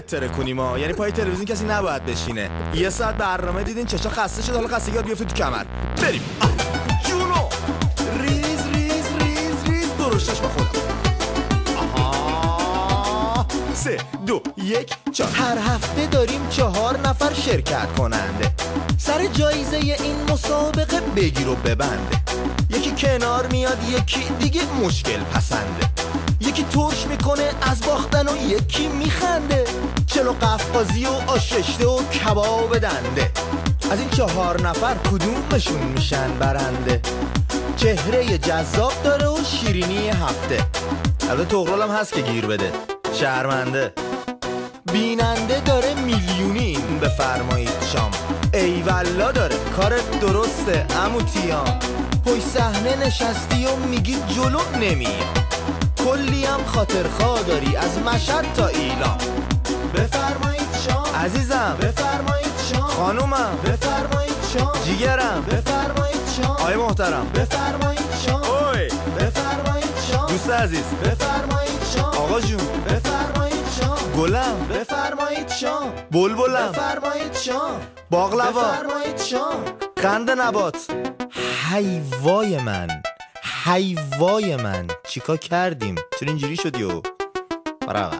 ترکونی ما، یعنی پای تلویزیون کسی نباید بشینه. یه ساعت برنامه دیدین چشا خسته شد، حالا خستگی یاد بیفته تو کمر. بریم جونو ریز ریز ریز ریز درشتش با خودم. آها 3 2 1 4. هر هفته داریم 4 نفر شرکت کننده. سر جایزه این مسابقه بگیر و ببنده. یکی کنار میاد، یکی دیگه مشکل پسنده. یکی ترش میکنه از باختن و یکی میخنده. چلو قفقازی و آششته و کباب دنده. از این 4 نفر کدومشون میشن برنده؟ چهره جذاب داره و شیرینی هفته. البته تغرلم هست که گیر بده. شرمنده بیننده داره میلیونی. بفرمایید شام. ای والا داره کارت درسته عمو تیام. پشت صحنه نشستی و میگی جلو نمیام. کلی هم خاطرخواه داری از مشهد تا ایلام. بفرمایید شام عزیزم. بفرمایید شام خانومم. بفرمایید شام جیگرم. بفرمایید شام آی محترم. بفرمایید شام اوی. بفرمایید شام دوست عزیز. بفرمایید شام آقا جون. بفرمایید شام گلم. بفرمایید شام بلبلم. بفرمایید شام باقلوا. بفرمایید شام قند نبات. حیوای من حیوای من چیکار کردیم؟ چرا اینجوری شدی؟ برای